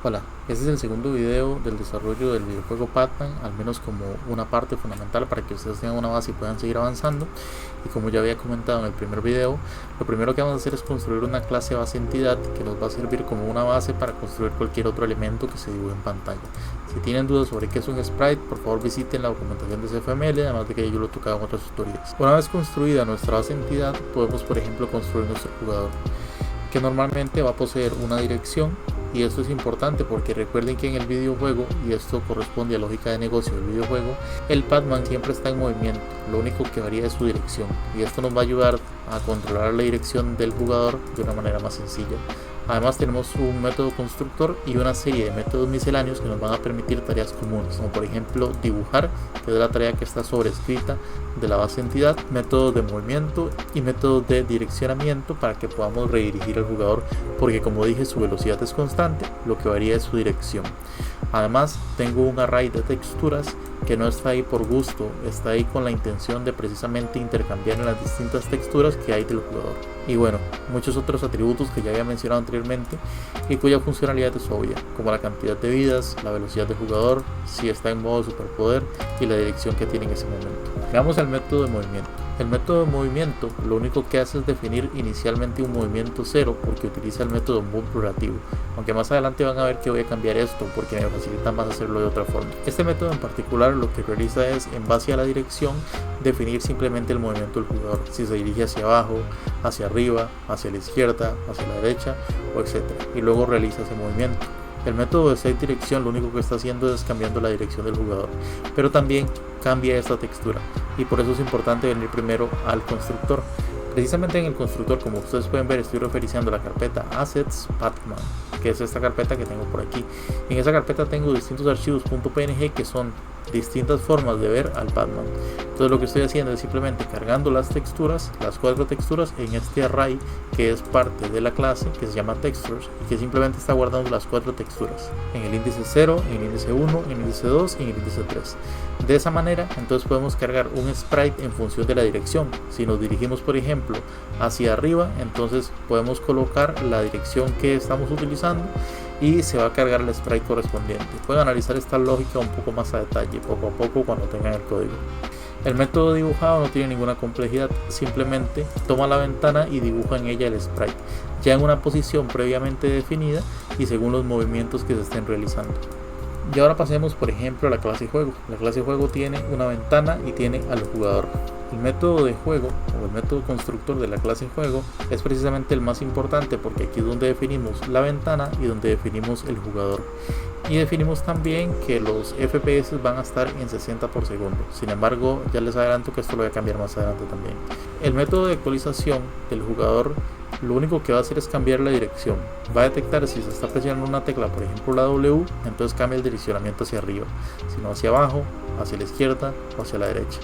Hola, este es el segundo video del desarrollo del videojuego Pac-Man, al menos como una parte fundamental para que ustedes tengan una base y puedan seguir avanzando. Y como ya había comentado en el primer video, lo primero que vamos a hacer es construir una clase base entidad que nos va a servir como una base para construir cualquier otro elemento que se dibuje en pantalla. Si tienen dudas sobre qué es un sprite, por favor visiten la documentación de CFML, además de que yo lo he tocado en otros tutoriales. Una vez construida nuestra base entidad, podemos por ejemplo construir nuestro jugador, que normalmente va a poseer una dirección. Y esto es importante porque recuerden que en el videojuego, y esto corresponde a lógica de negocio del videojuego, el Pac-Man siempre está en movimiento, lo único que varía es su dirección, y esto nos va a ayudar a controlar la dirección del jugador de una manera más sencilla. Además tenemos un método constructor y una serie de métodos misceláneos que nos van a permitir tareas comunes, como por ejemplo dibujar, que es la tarea que está sobrescrita de la base entidad, métodos de movimiento y métodos de direccionamiento para que podamos redirigir al jugador, porque como dije su velocidad es constante, lo que varía es su dirección. Además tengo un array de texturas que no está ahí por gusto, está ahí con la intención de precisamente intercambiar en las distintas texturas que hay del jugador. Y bueno, muchos otros atributos que ya había mencionado anteriormente y cuya funcionalidad es obvia, como la cantidad de vidas, la velocidad del jugador, si está en modo superpoder y la dirección que tiene en ese momento. Veamos el método de movimiento. El método de movimiento lo único que hace es definir inicialmente un movimiento cero porque utiliza el método move relativo, aunque más adelante van a ver que voy a cambiar esto porque me facilita más hacerlo de otra forma. Este método en particular lo que realiza es, en base a la dirección, definir simplemente el movimiento del jugador, si se dirige hacia abajo, hacia arriba, hacia la izquierda, hacia la derecha o etcétera, y luego realiza ese movimiento. El método de set dirección lo único que está haciendo es cambiando la dirección del jugador, pero también cambia esta textura, y por eso es importante venir primero al constructor. Precisamente en el constructor, como ustedes pueden ver, estoy referenciando la carpeta Assets Pac-Man, que es esta carpeta que tengo por aquí. En esa carpeta tengo distintos archivos .png que son distintas formas de ver al Pac-Man. Entonces lo que estoy haciendo es simplemente cargando las texturas, las 4 texturas en este array que es parte de la clase que se llama textures y que simplemente está guardando las 4 texturas en el índice 0, en el índice 1, en el índice 2 y en el índice 3. De esa manera entonces podemos cargar un sprite en función de la dirección. Si nos dirigimos por ejemplo hacia arriba, entonces podemos colocar la dirección que estamos utilizando y se va a cargar el sprite correspondiente. Pueden analizar esta lógica un poco más a detalle poco a poco cuando tengan el código. El método dibujado no tiene ninguna complejidad, simplemente toma la ventana y dibuja en ella el sprite, ya en una posición previamente definida y según los movimientos que se estén realizando. Y ahora pasemos por ejemplo a la clase juego. La clase juego tiene una ventana y tiene al jugador. El método de juego o el método constructor de la clase juego es precisamente el más importante porque aquí es donde definimos la ventana y donde definimos el jugador. Y definimos también que los FPS van a estar en 60 por segundo. Sin embargo, ya les adelanto que esto lo voy a cambiar más adelante también. El método de actualización del jugador lo único que va a hacer es cambiar la dirección. Va a detectar si se está presionando una tecla, por ejemplo la W, entonces cambia el direccionamiento hacia arriba, sino hacia abajo, hacia la izquierda o hacia la derecha.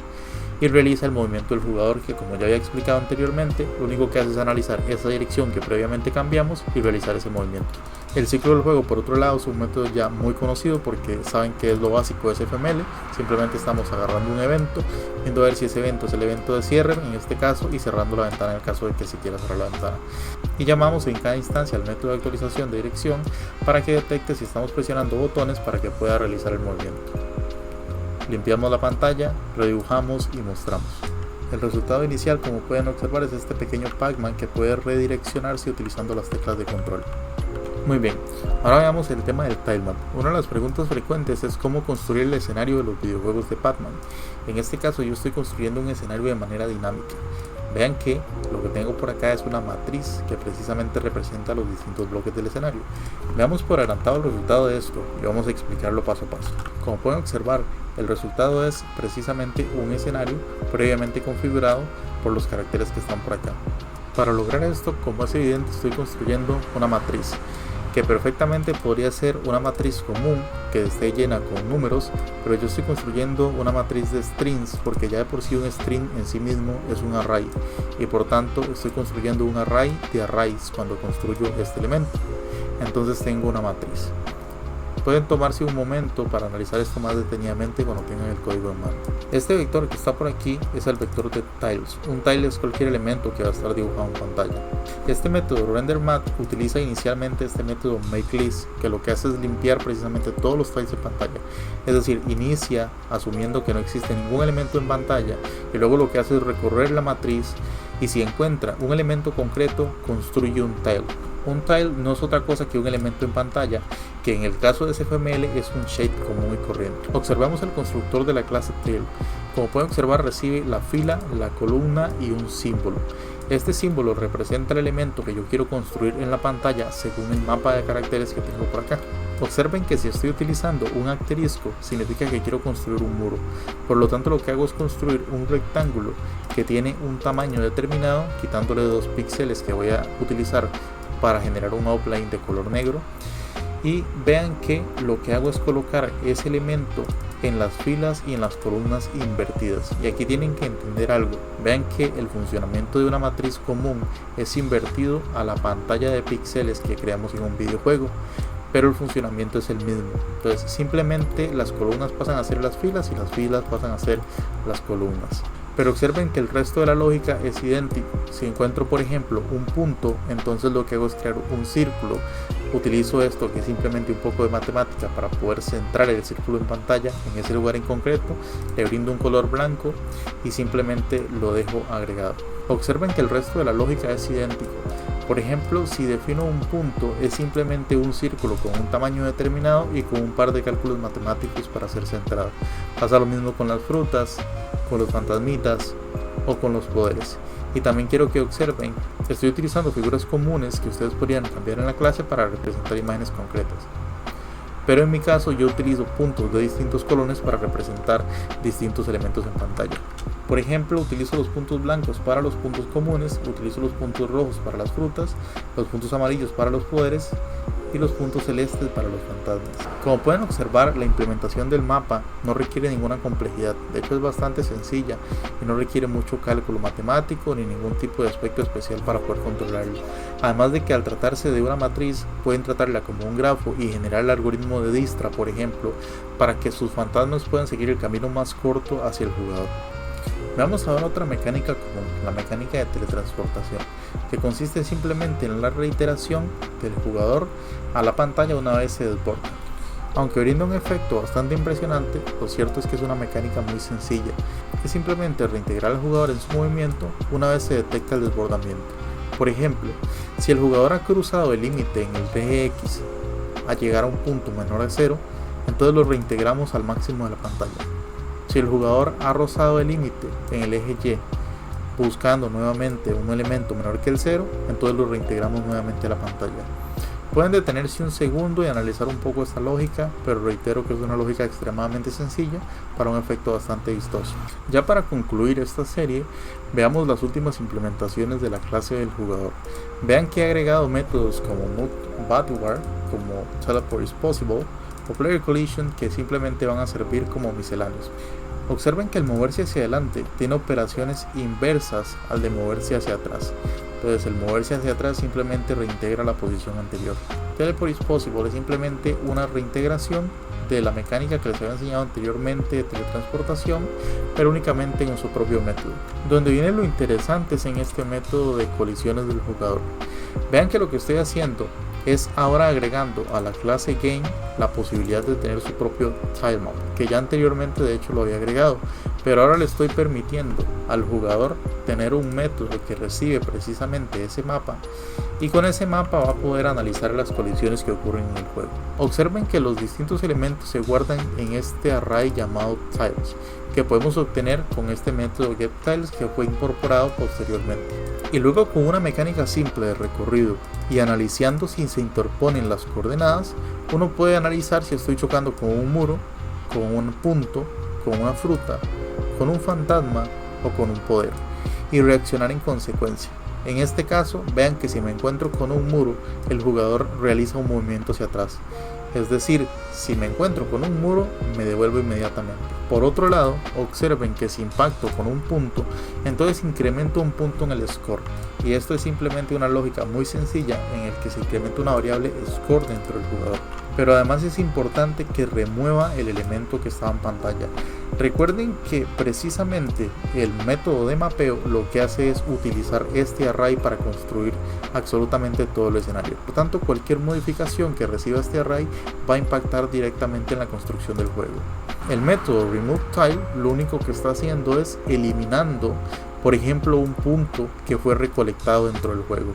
Y realiza el movimiento del jugador que, como ya había explicado anteriormente, lo único que hace es analizar esa dirección que previamente cambiamos y realizar ese movimiento. El ciclo del juego, por otro lado, es un método ya muy conocido porque saben que es lo básico de CFML. Simplemente estamos agarrando un evento, viendo a ver si ese evento es el evento de cierre en este caso y cerrando la ventana en el caso de que se quiera cerrar la ventana. Y llamamos en cada instancia al método de actualización de dirección para que detecte si estamos presionando botones para que pueda realizar el movimiento. Limpiamos la pantalla, redibujamos y mostramos. El resultado inicial, como pueden observar, es este pequeño Pac-Man que puede redireccionarse utilizando las teclas de control. Muy bien, ahora veamos el tema del tilemap. Una de las preguntas frecuentes es cómo construir el escenario de los videojuegos de Pac-Man. En este caso yo estoy construyendo un escenario de manera dinámica. Vean que lo que tengo por acá es una matriz que precisamente representa los distintos bloques del escenario. Veamos por adelantado el resultado de esto y vamos a explicarlo paso a paso. Como pueden observar, el resultado es precisamente un escenario previamente configurado por los caracteres que están por acá. Para lograr esto, como es evidente, estoy construyendo una matriz que perfectamente podría ser una matriz común que esté llena con números, pero yo estoy construyendo una matriz de strings porque ya de por sí un string en sí mismo es un array y por tanto estoy construyendo un array de arrays cuando construyo este elemento. Entonces tengo una matriz. Pueden tomarse un momento para analizar esto más detenidamente cuando tengan el código en mano. Este vector que está por aquí es el vector de tiles. Un tile es cualquier elemento que va a estar dibujado en pantalla. Este método RenderMath utiliza inicialmente este método makeList, que lo que hace es limpiar precisamente todos los tiles de pantalla. Es decir, inicia asumiendo que no existe ningún elemento en pantalla y luego lo que hace es recorrer la matriz y si encuentra un elemento concreto construye un tile. Un tile no es otra cosa que un elemento en pantalla, que en el caso de SFML es un shade común y corriente. Observamos el constructor de la clase tile. Como pueden observar, recibe la fila, la columna y un símbolo. Este símbolo representa el elemento que yo quiero construir en la pantalla según el mapa de caracteres que tengo por acá. Observen que si estoy utilizando un asterisco significa que quiero construir un muro. Por lo tanto, lo que hago es construir un rectángulo que tiene un tamaño determinado, quitándole 2 píxeles que voy a utilizar para generar un outline de color negro. Y vean que lo que hago es colocar ese elemento en las filas y en las columnas invertidas. Y aquí tienen que entender algo. Vean que el funcionamiento de una matriz común es invertido a la pantalla de píxeles que creamos en un videojuego, pero el funcionamiento es el mismo. Entonces simplemente las columnas pasan a ser las filas y las filas pasan a ser las columnas. Pero observen que el resto de la lógica es idéntico. Si encuentro por ejemplo un punto, entonces lo que hago es crear un círculo. Utilizo esto que es simplemente un poco de matemática para poder centrar el círculo en pantalla en ese lugar en concreto. Le brindo un color blanco y simplemente lo dejo agregado. Observen que el resto de la lógica es idéntico. Por ejemplo, si defino un punto, es simplemente un círculo con un tamaño determinado y con un par de cálculos matemáticos para ser centrado. Pasa lo mismo con las frutas, con los fantasmitas o con los poderes. Y también quiero que observen, estoy utilizando figuras comunes que ustedes podrían cambiar en la clase para representar imágenes concretas. Pero en mi caso yo utilizo puntos de distintos colores para representar distintos elementos en pantalla. Por ejemplo, utilizo los puntos blancos para los puntos comunes, utilizo los puntos rojos para las frutas, los puntos amarillos para los poderes y los puntos celestes para los fantasmas. Como pueden observar, la implementación del mapa no requiere ninguna complejidad, de hecho es bastante sencilla y no requiere mucho cálculo matemático ni ningún tipo de aspecto especial para poder controlarlo. Además de que al tratarse de una matriz pueden tratarla como un grafo y generar el algoritmo de Dijkstra, por ejemplo, para que sus fantasmas puedan seguir el camino más corto hacia el jugador. Veamos ahora otra mecánica común, la mecánica de teletransportación, que consiste simplemente en la reiteración del jugador a la pantalla una vez se desborda. Aunque brinda un efecto bastante impresionante, lo cierto es que es una mecánica muy sencilla, que simplemente reintegrar al jugador en su movimiento una vez se detecta el desbordamiento. Por ejemplo, si el jugador ha cruzado el límite en el eje X a llegar a un punto menor a 0, entonces lo reintegramos al máximo de la pantalla. Si el jugador ha rozado el límite en el eje Y buscando nuevamente un elemento menor que el 0, entonces lo reintegramos nuevamente a la pantalla. Pueden detenerse un segundo y analizar un poco esta lógica, pero reitero que es una lógica extremadamente sencilla para un efecto bastante vistoso. Ya para concluir esta serie, veamos las últimas implementaciones de la clase del jugador. Vean que he agregado métodos como Move Backward, como Teleport is Possible, o Player Collision, que simplemente van a servir como misceláneos. Observen que el moverse hacia adelante tiene operaciones inversas al de moverse hacia atrás. Entonces el moverse hacia atrás simplemente reintegra la posición anterior. Teleport is Possible es simplemente una reintegración de la mecánica que les había enseñado anteriormente de teletransportación, pero únicamente en su propio método. Donde viene lo interesante es en este método de colisiones del jugador. Vean que lo que estoy haciendo es ahora agregando a la clase Game la posibilidad de tener su propio tilemap, que ya anteriormente de hecho lo había agregado, pero ahora le estoy permitiendo al jugador tener un método que recibe precisamente ese mapa, y con ese mapa va a poder analizar las colisiones que ocurren en el juego. Observen que los distintos elementos se guardan en este array llamado tiles, que podemos obtener con este método getTiles que fue incorporado posteriormente. Y luego, con una mecánica simple de recorrido y analizando si se interponen las coordenadas, uno puede analizar si estoy chocando con un muro, con un punto, con una fruta, con un fantasma o con un poder, y reaccionar en consecuencia. En este caso, vean que si me encuentro con un muro, el jugador realiza un movimiento hacia atrás. Es decir, si me encuentro con un muro, me devuelvo inmediatamente. Por otro lado, observen que si impacto con un punto, entonces incremento un punto en el score. Y esto es simplemente una lógica muy sencilla en el que se incrementa una variable score dentro del jugador. pero además es importante que remueva el elemento que estaba en pantalla. Recuerden que precisamente el método de mapeo lo que hace es utilizar este array para construir absolutamente todo el escenario. Por tanto, cualquier modificación que reciba este array va a impactar directamente en la construcción del juego. El método removeTile lo único que está haciendo es eliminando, por ejemplo, un punto que fue recolectado dentro del juego.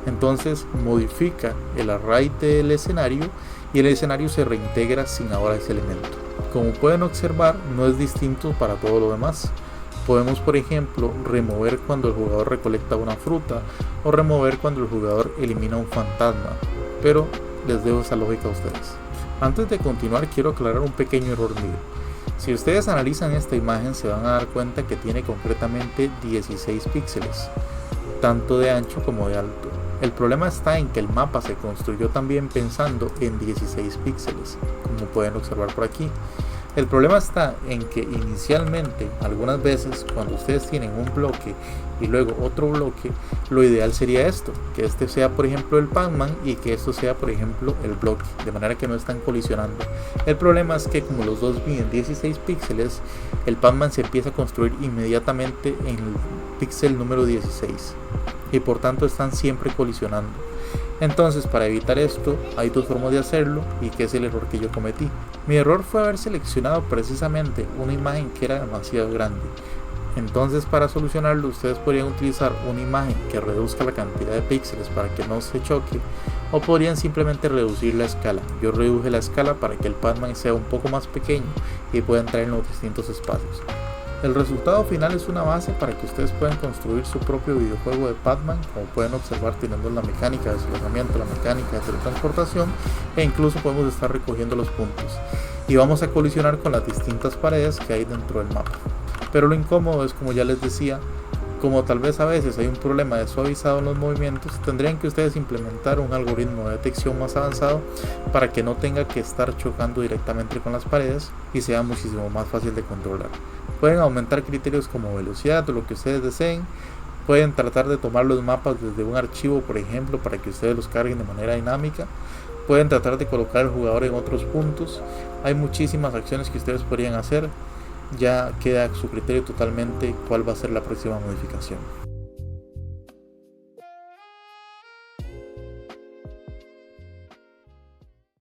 Entonces modifica el array del escenario y el escenario se reintegra sin ahora ese elemento. Como pueden observar, no es distinto para todo lo demás. Podemos, por ejemplo, remover cuando el jugador recolecta una fruta o remover cuando el jugador elimina un fantasma, pero les dejo esa lógica a ustedes. Antes de continuar, quiero aclarar un pequeño error mío. Si ustedes analizan esta imagen, se van a dar cuenta que tiene concretamente 16 píxeles, tanto de ancho como de alto. El problema está en que el mapa se construyó también pensando en 16 píxeles, como pueden observar por aquí. El problema está en que inicialmente, algunas veces, cuando ustedes tienen un bloque y luego otro bloque, lo ideal sería esto, que este sea por ejemplo el Pac-Man y que esto sea por ejemplo el bloque, de manera que no están colisionando. El problema es que como los dos miden 16 píxeles, el Pac-Man se empieza a construir inmediatamente en el píxel número 16 y por tanto están siempre colisionando. Entonces, para evitar esto, hay dos formas de hacerlo, y que es el error que yo cometí. Mi error fue haber seleccionado precisamente una imagen que era demasiado grande. Entonces, para solucionarlo, ustedes podrían utilizar una imagen que reduzca la cantidad de píxeles para que no se choque, o podrían simplemente reducir la escala. Yo reduje la escala para que el Pac-Man sea un poco más pequeño y pueda entrar en los distintos espacios. El resultado final es una base para que ustedes puedan construir su propio videojuego de Pac-Man, como pueden observar, teniendo la mecánica de desplazamiento, la mecánica de teletransportación, e incluso podemos estar recogiendo los puntos. Y vamos a colisionar con las distintas paredes que hay dentro del mapa. Pero lo incómodo es, como ya les decía, como tal vez a veces hay un problema de suavizado en los movimientos, tendrían que ustedes implementar un algoritmo de detección más avanzado para que no tenga que estar chocando directamente con las paredes y sea muchísimo más fácil de controlar. Pueden aumentar criterios como velocidad o lo que ustedes deseen. Pueden tratar de tomar los mapas desde un archivo, por ejemplo, para que ustedes los carguen de manera dinámica. Pueden tratar de colocar al jugador en otros puntos. Hay muchísimas acciones que ustedes podrían hacer. Ya queda a su criterio totalmente cuál va a ser la próxima modificación.